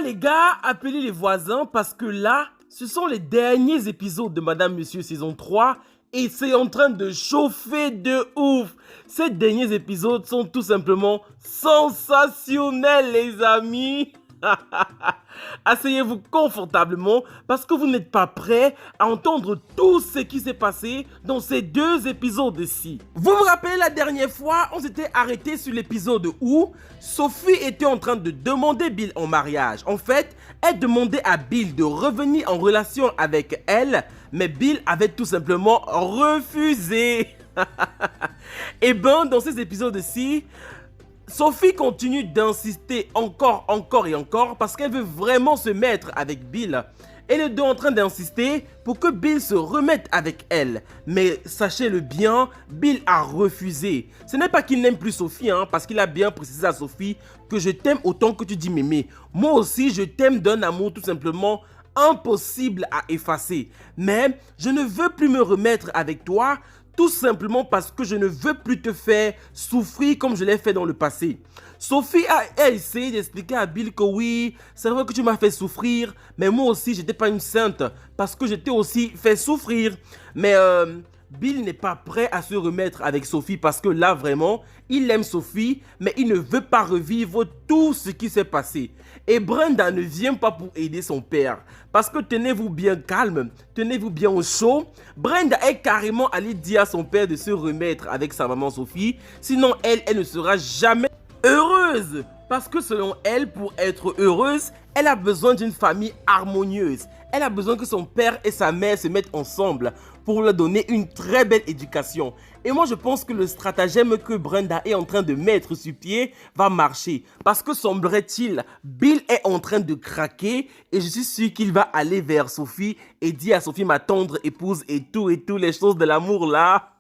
Les gars, appelez les voisins parce que là, ce sont les derniers épisodes de Madame Monsieur saison 3 et c'est en train de chauffer de ouf. Ces derniers épisodes sont tout simplement sensationnels, les amis. Asseyez-vous confortablement parce que vous n'êtes pas prêts à entendre tout ce qui s'est passé dans ces deux épisodes-ci. Vous me rappelez la dernière fois, on s'était arrêté sur l'épisode où Sophie était en train de demander Bill en mariage. En fait, elle demandait à Bill de revenir en relation avec elle, mais Bill avait tout simplement refusé. Et ben, dans ces épisodes-ci, Sophie continue d'insister encore et encore parce qu'elle veut vraiment se mettre avec Bill. Elle est donc en train d'insister pour que Bill se remette avec elle. Mais sachez-le bien, Bill a refusé. Ce n'est pas qu'il n'aime plus Sophie, parce qu'il a bien précisé à Sophie que je t'aime autant que tu dis mémé. Moi aussi, je t'aime d'un amour tout simplement impossible à effacer. Mais je ne veux plus me remettre avec toi tout simplement parce que je ne veux plus te faire souffrir comme je l'ai fait dans le passé. Sophie a essayé d'expliquer à Bill que oui, c'est vrai que tu m'as fait souffrir, mais moi aussi, je n'étais pas une sainte parce que je t'ai aussi fait souffrir. Mais Bill n'est pas prêt à se remettre avec Sophie parce que là, vraiment, il aime Sophie, mais il ne veut pas revivre tout ce qui s'est passé. Et Brenda ne vient pas pour aider son père. Parce que tenez-vous bien calme, tenez-vous bien au chaud. Brenda est carrément allée dire à son père de se remettre avec sa maman Sophie. Sinon, elle ne sera jamais heureuse. Parce que selon elle, pour être heureuse, elle a besoin d'une famille harmonieuse. Elle a besoin que son père et sa mère se mettent ensemble pour leur donner une très belle éducation. Et moi, je pense que le stratagème que Brenda est en train de mettre sur pied va marcher. Parce que semblerait-il, Bill est en train de craquer et je suis sûr qu'il va aller vers Sophie et dire à Sophie, ma tendre épouse et tout les choses de l'amour là.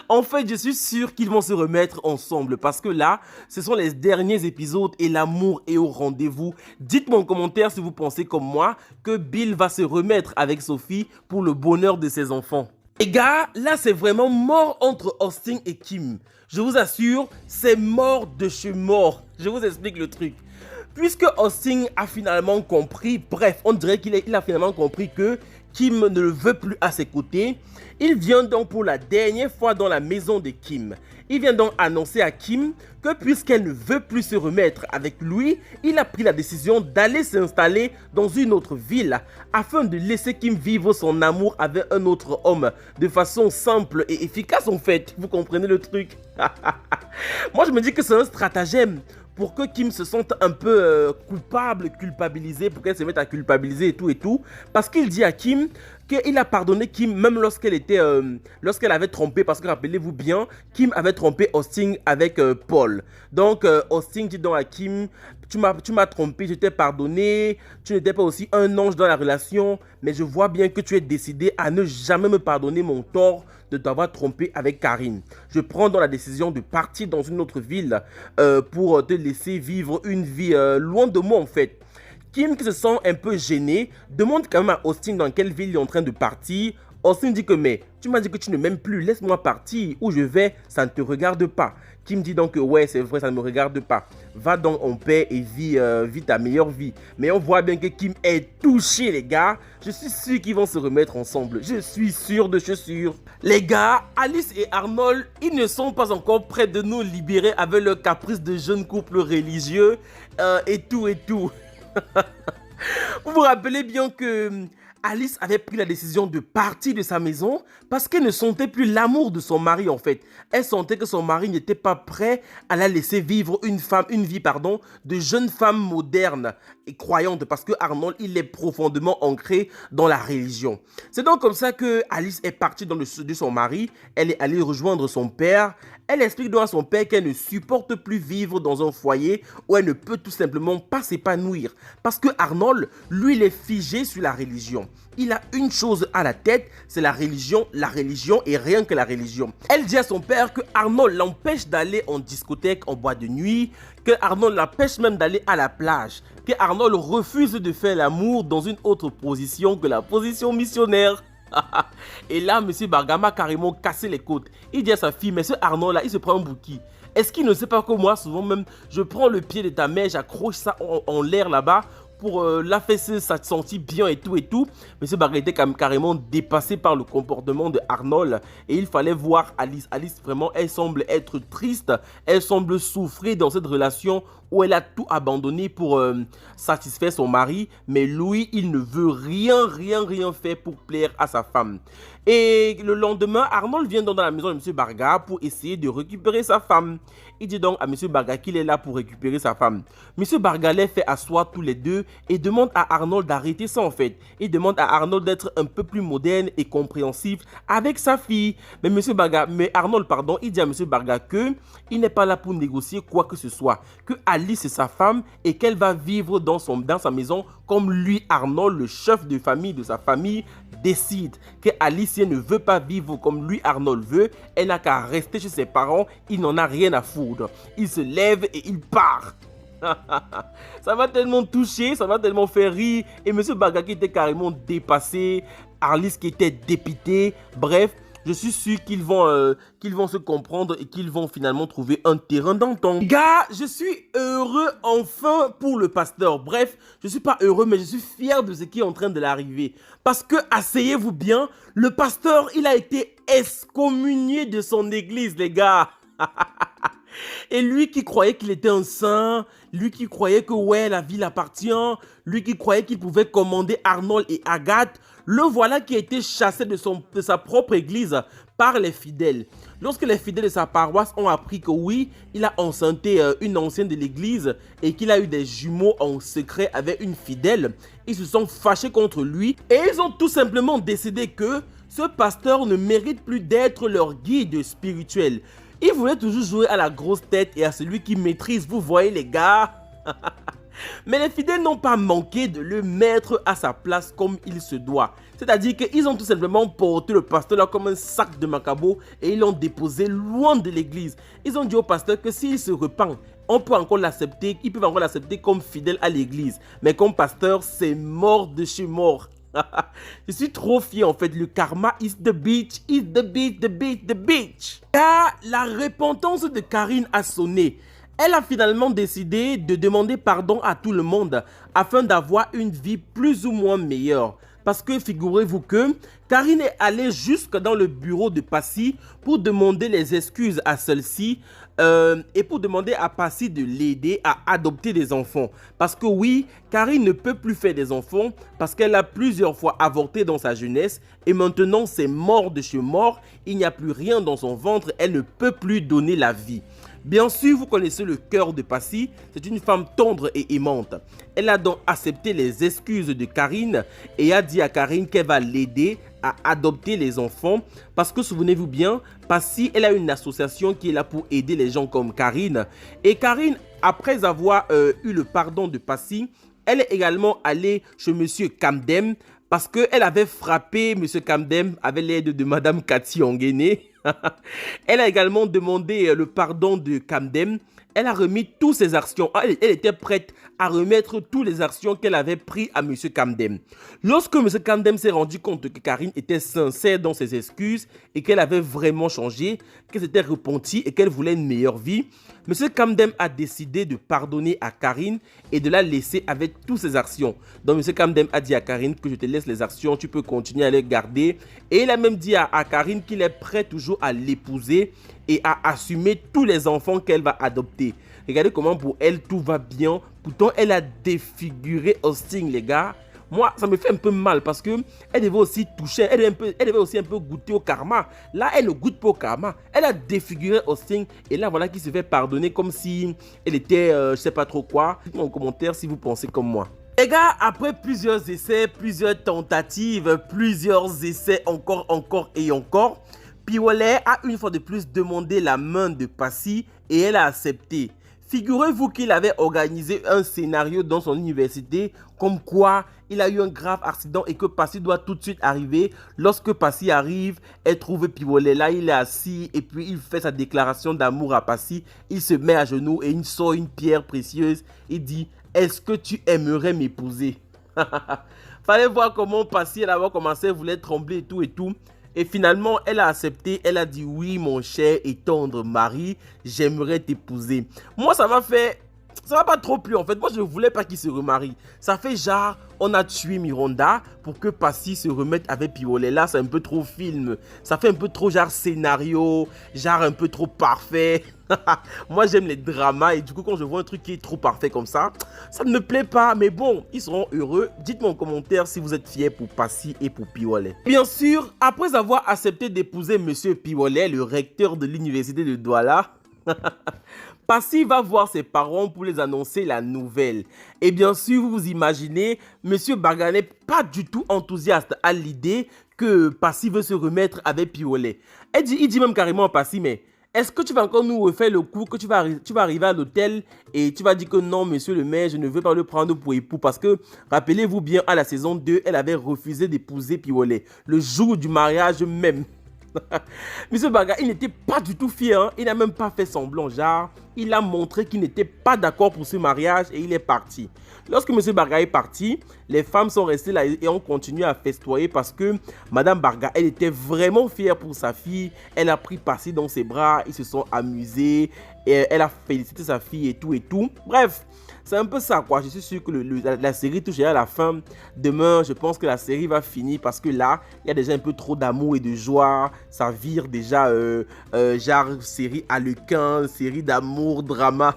En fait, je suis sûr qu'ils vont se remettre ensemble parce que là, ce sont les derniers épisodes et l'amour est au rendez-vous. Dites-moi en commentaire si vous pensez comme moi que Bill va se remettre avec Sophie pour le bonheur de ses enfants. Les gars, là c'est vraiment mort entre Austin et Kim. Je vous assure, c'est mort de chez mort. Je vous explique le truc. Puisque Austin a finalement compris, bref, on dirait qu'il a finalement compris que Kim ne le veut plus à ses côtés. Il vient donc pour la dernière fois dans la maison de Kim. Il vient donc annoncer à Kim que puisqu'elle ne veut plus se remettre avec lui, il a pris la décision d'aller s'installer dans une autre ville afin de laisser Kim vivre son amour avec un autre homme de façon simple et efficace en fait. Vous comprenez le truc? Moi je me dis que c'est un stratagème pour que Kim se sente un peu coupable, culpabilisée, pour qu'elle se mette à culpabiliser et tout. Parce qu'il dit à Kim qu'il a pardonné Kim même lorsqu'elle avait trompé. Parce que rappelez-vous bien, Kim avait trompé Austin avec Paul. Donc Austin dit donc à Kim, tu m'as trompé, je t'ai pardonné, tu n'étais pas aussi un ange dans la relation, mais je vois bien que tu es décidé à ne jamais me pardonner mon tort de t'avoir trompé avec Karine. Je prends donc la décision de partir dans une autre ville pour te laisser vivre une vie loin de moi en fait. Kim, qui se sent un peu gêné, demande quand même à Austin dans quelle ville il est en train de partir. Austin dit que mais tu m'as dit que tu ne m'aimes plus, laisse-moi partir, où je vais, ça ne te regarde pas. Kim dit donc que ouais c'est vrai, ça ne me regarde pas. Va donc en paix et vis ta meilleure vie. Mais on voit bien que Kim est touché les gars. Je suis sûr qu'ils vont se remettre ensemble. Je suis sûr de sûr. Les gars, Alice et Arnold, ils ne sont pas encore prêts de nous libérer avec leur caprice de jeune couple religieux et tout. Vous vous rappelez bien que Alice avait pris la décision de partir de sa maison parce qu'elle ne sentait plus l'amour de son mari en fait. Elle sentait que son mari n'était pas prêt à la laisser vivre une vie de jeune femme moderne et croyante parce que Arnold, il est profondément ancré dans la religion. C'est donc comme ça que Alice est partie de son mari. Elle est allée rejoindre son père. Elle explique donc à son père qu'elle ne supporte plus vivre dans un foyer où elle ne peut tout simplement pas s'épanouir. Parce que Arnold, lui, il est figé sur la religion. Il a une chose à la tête, c'est la religion et rien que la religion. Elle dit à son père que Arnold l'empêche d'aller en discothèque, en boîte de nuit, que Arnold l'empêche même d'aller à la plage, que Arnold refuse de faire l'amour dans une autre position que la position missionnaire. Et là, M. Bergama a carrément cassé les côtes. Il dit à sa fille, mais ce Arnold là, il se prend un bouki. Est-ce qu'il ne sait pas que moi, souvent même, je prends le pied de ta mère, j'accroche ça en l'air là-bas pour la fesser, ça te sentit bien et tout. Monsieur Barga était carrément dépassé par le comportement de Arnold et il fallait voir Alice. Alice, vraiment, elle semble être triste, elle semble souffrir dans cette relation où elle a tout abandonné pour satisfaire son mari, mais lui, il ne veut rien faire pour plaire à sa femme. Et le lendemain, Arnold vient donc dans la maison de M. Barga pour essayer de récupérer sa femme. Il dit donc à M. Barga qu'il est là pour récupérer sa femme. M. Barga les fait asseoir tous les deux et demande à Arnold d'arrêter ça en fait. Il demande à Arnold d'être un peu plus moderne et compréhensif avec sa fille. Mais Arnold, il dit à M. Barga que il n'est pas là pour négocier quoi que ce soit. Que Alice est sa femme et qu'elle va vivre dans sa maison comme lui, Arnold, le chef de famille de sa famille, décide. Que Alice ne veut pas vivre comme lui, Arnold veut. Elle n'a qu'à rester chez ses parents. Il n'en a rien à foutre. Il se lève et il part. Ça m'a tellement touché, ça m'a tellement fait rire. Et M. Barga qui était carrément dépassé, Alice qui était dépité. Bref, je suis sûr qu'ils vont se comprendre et qu'ils vont finalement trouver un terrain d'entente. Gars, je suis heureux enfin pour le pasteur. Bref, je suis pas heureux, mais je suis fier de ce qui est en train de l'arriver. Parce que, asseyez-vous bien, le pasteur, il a été excommunié de son église, les gars. Et lui qui croyait qu'il était un saint, lui qui croyait que ouais, la ville appartient, lui qui croyait qu'il pouvait commander Arnold et Agathe, le voilà qui a été chassé de sa propre église par les fidèles. Lorsque les fidèles de sa paroisse ont appris que oui, il a enceinté une ancienne de l'église et qu'il a eu des jumeaux en secret avec une fidèle, ils se sont fâchés contre lui et ils ont tout simplement décidé que ce pasteur ne mérite plus d'être leur guide spirituel. Il voulait toujours jouer à la grosse tête et à celui qui maîtrise, vous voyez les gars. Mais les fidèles n'ont pas manqué de le mettre à sa place comme il se doit. C'est-à-dire qu'ils ont tout simplement porté le pasteur là comme un sac de macabo et ils l'ont déposé loin de l'église. Ils ont dit au pasteur que s'il se repent, on peut encore l'accepter, ils peuvent encore l'accepter comme fidèle à l'église. Mais comme pasteur, c'est mort de chez mort. Je suis trop fier en fait. Le karma is the bitch, the bitch. Car la repentance de Karine a sonné. Elle a finalement décidé de demander pardon à tout le monde afin d'avoir une vie plus ou moins meilleure. Parce que figurez-vous que Karine est allée jusque dans le bureau de Passy pour demander les excuses à celle-ci et pour demander à Passy de l'aider à adopter des enfants. Parce que oui, Karine ne peut plus faire des enfants parce qu'elle a plusieurs fois avorté dans sa jeunesse et maintenant c'est mort de chez mort, il n'y a plus rien dans son ventre, elle ne peut plus donner la vie. Bien sûr, vous connaissez le cœur de Passy, c'est une femme tendre et aimante. Elle a donc accepté les excuses de Karine et a dit à Karine qu'elle va l'aider à adopter les enfants. Parce que souvenez-vous bien, Passy, elle a une association qui est là pour aider les gens comme Karine. Et Karine, après avoir eu le pardon de Passy, elle est également allée chez Monsieur Kamdem parce qu'elle avait frappé Monsieur Kamdem avec l'aide de Madame Cathy Onguéné. Elle a également demandé le pardon de Kamdem. Elle a remis toutes ses actions. Elle était prête à remettre toutes les actions qu'elle avait prises à M. Kamdem. Lorsque M. Kamdem s'est rendu compte que Karine était sincère dans ses excuses et qu'elle avait vraiment changé, qu'elle s'était repentie et qu'elle voulait une meilleure vie, M. Kamdem a décidé de pardonner à Karine et de la laisser avec toutes ses actions. Donc M. Kamdem a dit à Karine que je te laisse les actions, tu peux continuer à les garder. Et il a même dit à Karine qu'il est prêt toujours à l'épouser et à assumer tous les enfants qu'elle va adopter. Regardez comment pour elle tout va bien. Pourtant elle a défiguré Austin, les gars. Moi ça me fait un peu mal parce que elle devait aussi toucher, elle devait aussi un peu goûter au karma. Là elle ne goûte pas au karma. Elle a défiguré Austin et là voilà qui se fait pardonner comme si elle était je sais pas trop quoi. Dites-moi en commentaire si vous pensez comme moi. Les gars, après plusieurs essais, plusieurs tentatives, plusieurs essais encore et encore, Piwolet a une fois de plus demandé la main de Passy et elle a accepté. Figurez-vous qu'il avait organisé un scénario dans son université comme quoi il a eu un grave accident et que Passy doit tout de suite arriver. Lorsque Passy arrive, elle trouve Piwolet là, il est assis et puis il fait sa déclaration d'amour à Passy. Il se met à genoux et il sort une pierre précieuse. Il dit « Est-ce que tu aimerais m'épouser ?» Fallait voir comment Passy, elle avait commencé, elle voulait trembler et tout. Et finalement, elle a accepté, elle a dit oui, mon cher et tendre mari, j'aimerais t'épouser. Moi, ça m'a pas trop plu en fait. Moi, je voulais pas qu'il se remarie. Ça fait genre, on a tué Miranda pour que Passy se remette avec Piolet. Là, c'est un peu trop film. Ça fait un peu trop genre scénario, genre un peu trop parfait. Moi, j'aime les dramas et du coup, quand je vois un truc qui est trop parfait comme ça ne me plaît pas. Mais bon, ils seront heureux. Dites-moi en commentaire si vous êtes fiers pour Passy et pour Piolet. Bien sûr, après avoir accepté d'épouser Monsieur Piolet, le recteur de l'université de Douala, Passy va voir ses parents pour les annoncer la nouvelle. Et bien sûr, vous vous imaginez, Monsieur Barga n'est pas du tout enthousiaste à l'idée que Passy veut se remettre avec Piolet. Il dit même carrément à Passy, mais est-ce que tu vas encore nous refaire le coup, que tu vas arriver à l'hôtel et tu vas dire que non, monsieur le maire, je ne veux pas le prendre pour époux parce que, rappelez-vous bien, à la saison 2, elle avait refusé d'épouser Piolet, le jour du mariage même. Monsieur Barga, il n'était pas du tout fier, hein. Il n'a même pas fait semblant, genre, il a montré qu'il n'était pas d'accord pour ce mariage et il est parti. Lorsque Monsieur Barga est parti, les femmes sont restées là et ont continué à festoyer parce que Madame Barga, elle était vraiment fière pour sa fille. Elle a pris Passy dans ses bras, ils se sont amusés, et elle a félicité sa fille et tout et tout. Bref, c'est un peu ça quoi. Je suis sûr que la série touche à la fin. Demain, je pense que la série va finir parce que là, il y a déjà un peu trop d'amour et de joie. Ça vire déjà genre série harlequin, série d'amour, drama.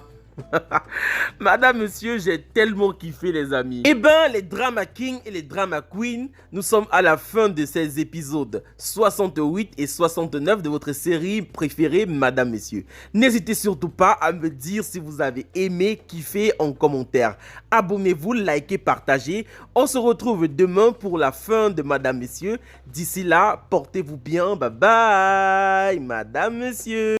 Madame, monsieur, j'ai tellement kiffé les amis. Eh ben, les Drama King et les Drama Queen, nous sommes à la fin de ces épisodes 68 et 69 de votre série préférée, Madame, Messieurs. N'hésitez surtout pas à me dire si vous avez aimé, kiffé en commentaire. Abonnez-vous, likez, partagez. On se retrouve demain pour la fin de Madame, Messieurs. D'ici là, portez-vous bien. Bye bye, Madame, Monsieur.